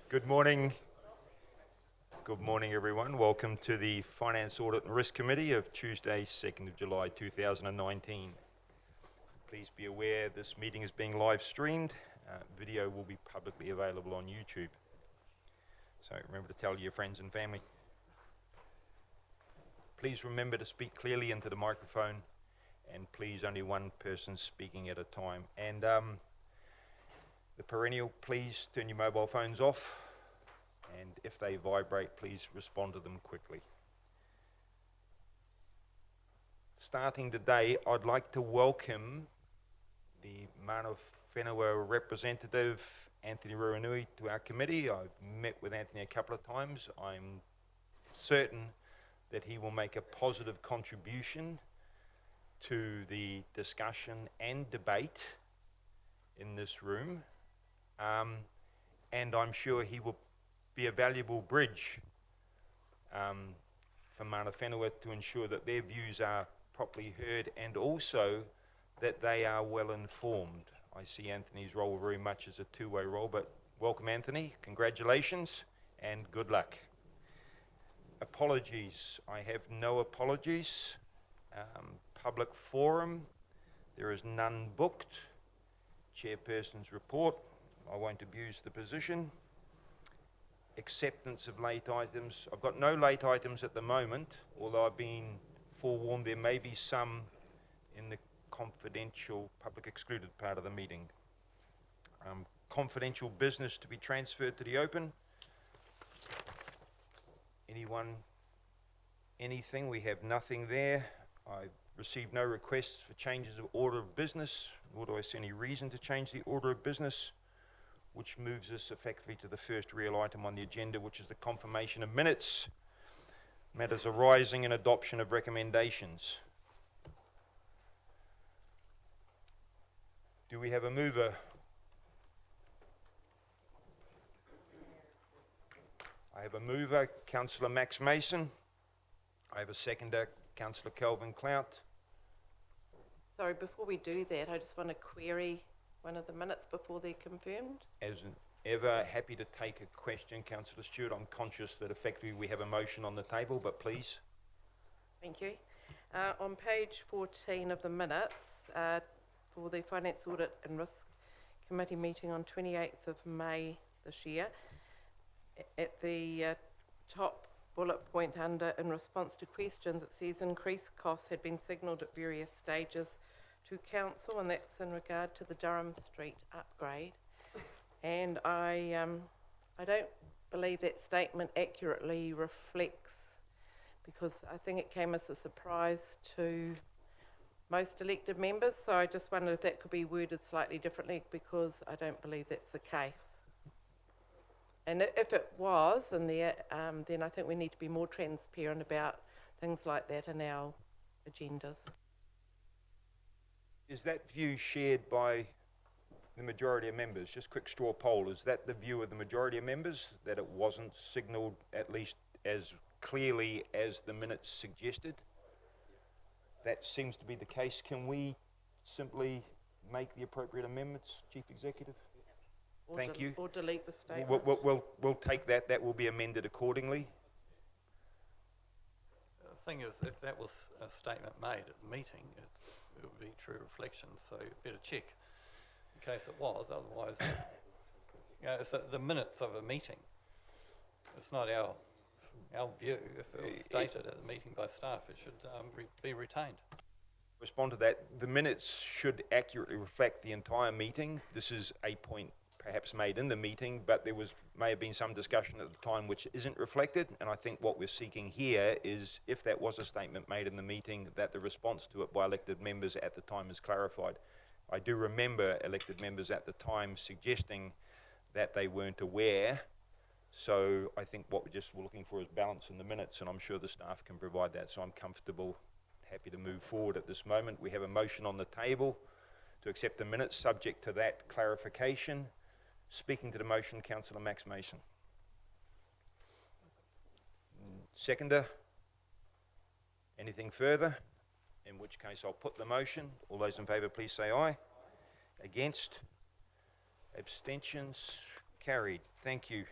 Good morning. Good morning, everyone. Welcome to the Finance, Audit and Risk Committee of Tuesday, 2nd of July 2019. Please be aware this meeting is being live streamed. Video will be publicly available on YouTube. So remember to tell your friends and family. Please remember to speak clearly into the microphone, and please only one person speaking at a time. And the perennial, please turn your mobile phones off, and if they vibrate, please respond to them quickly. Starting today, I'd like to welcome the Mana Whenua representative, Anthony Ruanui, to our committee. I've met with Anthony a couple of times. I'm certain that he will make a positive contribution to the discussion and debate in this room. And I'm sure he will be a valuable bridge for Mana Whenua to ensure that their views are properly heard and also that they are well informed. I see Anthony's role very much as a two-way role, but welcome, Anthony. Congratulations and good luck. Apologies. I have no apologies. Public forum, there is none booked. Chairperson's report, I won't abuse the position. Acceptance of late items. I've got no late items at the moment, although I've been forewarned there may be some in the confidential public excluded part of the meeting. Confidential business to be transferred to the open. Anyone? Anything? We have nothing there. I've received no requests for changes of order of business, nor do I see any reason to change the order of business, which moves us effectively to the first real item on the agenda, which is the confirmation of minutes. Matters arising in adoption of recommendations. Do we have a mover? I have a mover, Councillor Max Mason. I have a seconder, Councillor Kelvin Clout. Sorry, before we do that, I just want to query one of the minutes before they're confirmed. As ever, happy to take a question, Councillor Stewart. I'm conscious that effectively we have a motion on the table, but please. Thank you. On page 14 of the minutes, for the Finance, Audit and Risk Committee meeting on 28th of May this year, at the top bullet point under in response to questions, it says increased costs had been signalled at various stages to council, and that's in regard to the Durham Street upgrade. And I don't believe that statement accurately reflects, because I think it came as a surprise to most elected members, so I just wondered if that could be worded slightly differently, because I don't believe that's the case. And if it was, and then I think we need to be more transparent about things like that in our agendas. Is that view shared by the majority of members? Just quick straw poll, is that the view of the majority of members, that it wasn't signalled at least as clearly as the minutes suggested? That seems to be the case. Can we simply make the appropriate amendments, Chief Executive? Thank you. Or delete the statement. We'll take that. That will be amended accordingly. The thing is, if that was a statement made at the meeting, it would be true reflection, so better check in case it was. Otherwise, it's the minutes of a meeting. It's not our view. If it was stated at the meeting by staff, it should be retained. Respond to that. The minutes should accurately reflect the entire meeting. This is a point perhaps made in the meeting, but there may have been some discussion at the time which isn't reflected, and I think what we're seeking here is, if that was a statement made in the meeting, that the response to it by elected members at the time is clarified. I do remember elected members at the time suggesting that they weren't aware, so I think what we're looking for is balance in the minutes, and I'm sure the staff can provide that, so I'm comfortable, happy to move forward at this moment. We have a motion on the table to accept the minutes subject to that clarification. Speaking to the motion, Councillor Max Mason. Seconder? Anything further? In which case I'll put the motion. All those in favour please say aye. Against? Abstentions? Carried. Thank you.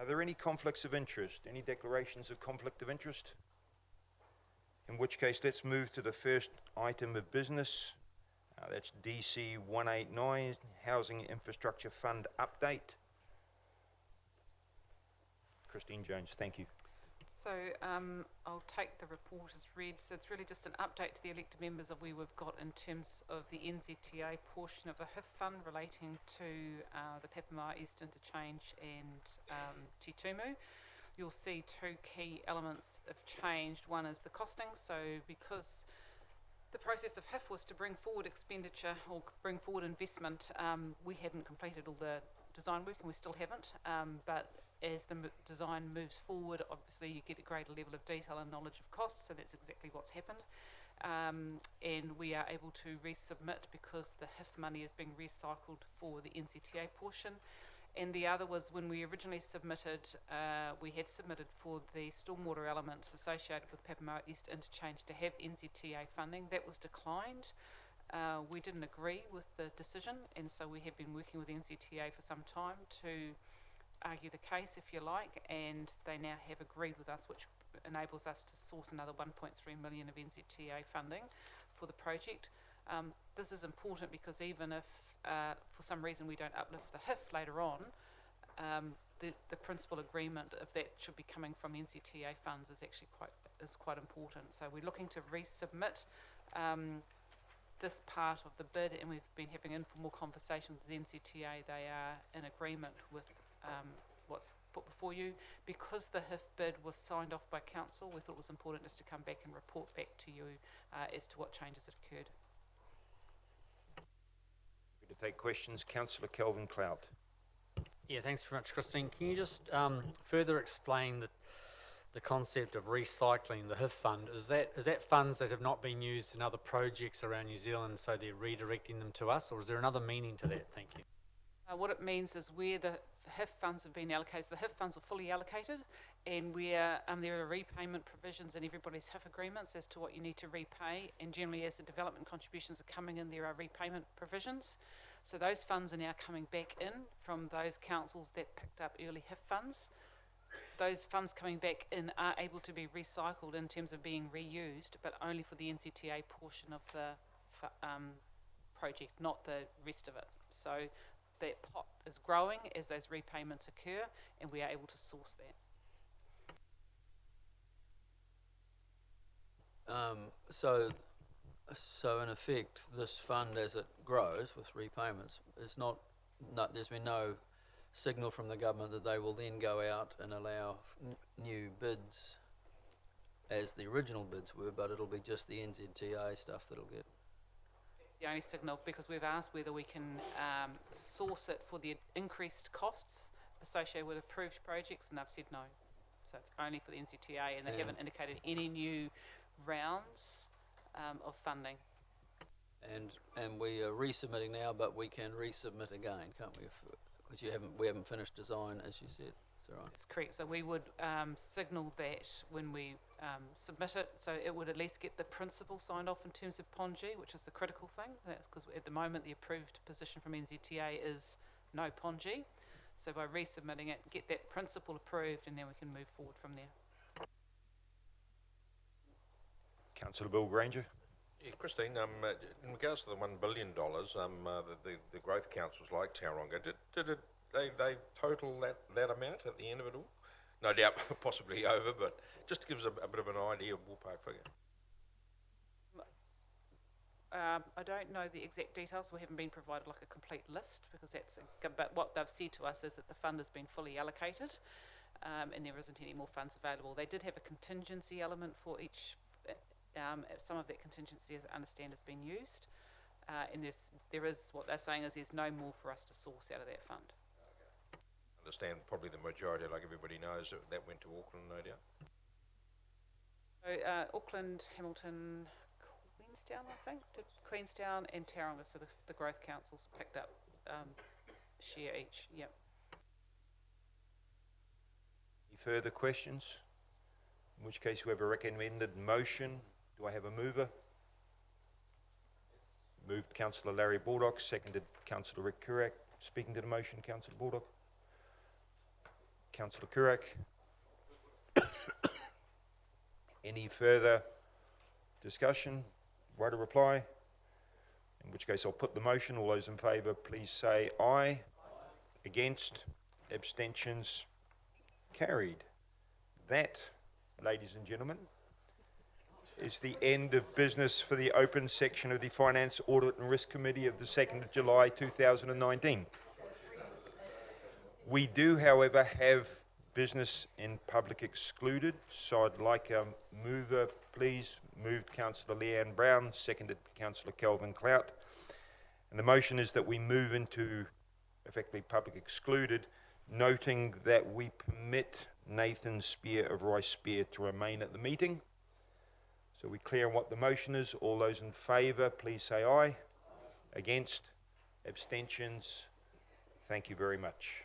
Are there any conflicts of interest? Any declarations of conflict of interest? In which case, let's move to the first item of business. That's DC 189, Housing Infrastructure Fund Update. Christine Jones, thank you. So I'll take the report as read. So it's really just an update to the elected members of where we've got in terms of the NZTA portion of the HIF fund relating to the Papamoa East Interchange and Te Tumu. You'll see two key elements have changed. One is the costing. So because the process of HIF was to bring forward expenditure or bring forward investment, we hadn't completed all the design work and we still haven't. But as the design moves forward, obviously you get a greater level of detail and knowledge of costs, so that's exactly what's happened. And we are able to resubmit because the HIF money is being recycled for the NZTA portion. And the other was when we originally submitted, we had submitted for the stormwater elements associated with Papamoa East Interchange to have NZTA funding. That was declined. We didn't agree with the decision, and so we have been working with NZTA for some time to argue the case, if you like, and they now have agreed with us, which enables us to source another 1.3 million of NZTA funding for the project. This is important because even if for some reason we don't uplift the HIF later on, the principal agreement of that should be coming from NZTA funds is actually quite important. So we're looking to resubmit this part of the bid, and we've been having informal conversations with NZTA. They are in agreement with what's put before you. Because the HIF bid was signed off by council, we thought it was important just to come back and report back to you as to what changes have occurred. Happy to take questions. Councillor Kelvin Clout. Yeah, thanks very much, Christine. Can you just further explain the concept of recycling the HIF fund? Is that funds that have not been used in other projects around New Zealand, so they're redirecting them to us, or is there another meaning to that? Thank you. What it means is where the HIF funds have been allocated, the HIF funds are fully allocated, and where there are repayment provisions in everybody's HIF agreements as to what you need to repay, and generally as the development contributions are coming in, there are repayment provisions. So those funds are now coming back in from those councils that picked up early HIF funds. Those funds coming back in are able to be recycled in terms of being reused, but only for the NZTA portion of the project, not the rest of it. So that pot is growing as those repayments occur, and we are able to source that. So in effect, this fund, as it grows with repayments, there's been no signal from the government that they will then go out and allow new bids as the original bids were, but it'll be just the NZTA stuff that'll get. The only signal, because we've asked whether we can source it for the increased costs associated with approved projects, and they've said no. So it's only for the NZTA, and they haven't indicated any new rounds of funding. And we are resubmitting now, but we can resubmit again, can't we? Because we haven't finished design, as you said. Is that right? That's correct. So we would signal that when we submit it, so it would at least get the principle signed off in terms of PONG, which is the critical thing, because at the moment the approved position from NZTA is no PONG. So by resubmitting it, get that principle approved, and then we can move forward from there. Councillor Bill Granger. Yeah, Christine, in regards to the $1 billion, the growth councils like Tauranga, did they total that amount at the end of it all? No doubt possibly over, but just to give us a bit of an idea of ballpark figure. I don't know the exact details. We haven't been provided like a complete list, because but what they've said to us is that the fund has been fully allocated, and there isn't any more funds available. They did have a contingency element for each. Some of that contingency, as I understand, has been used, and there is what they're saying is there's no more for us to source out of that fund. Understand probably the majority, like everybody knows, that went to Auckland, no doubt. So Auckland, Hamilton, Queenstown, I think, did Queenstown and Tauranga, so the growth councils picked up share each. Yep. Any further questions? In which case we have a recommended motion. Do I have a mover? Moved Councillor Larry Baldock, seconded Councillor Rick Kurak. Speaking to the motion, Councillor Baldock. Councillor Kurak. Any further discussion? Right to reply? In which case I'll put the motion. All those in favour, please say aye. Against? Abstentions? Carried. That, ladies and gentlemen, is the end of business for the open section of the Finance, Audit and Risk Committee of the 2nd of July 2019. We do, however, have business in public excluded, so I'd like a mover, please. Moved Councillor Leanne Brown, seconded Councillor Kelvin Clout. And the motion is that we move into effectively public excluded, noting that we permit Nathan Spear of Rice Spear to remain at the meeting. So we're clear on what the motion is. All those in favour, please say aye. Against? Abstentions? Thank you very much.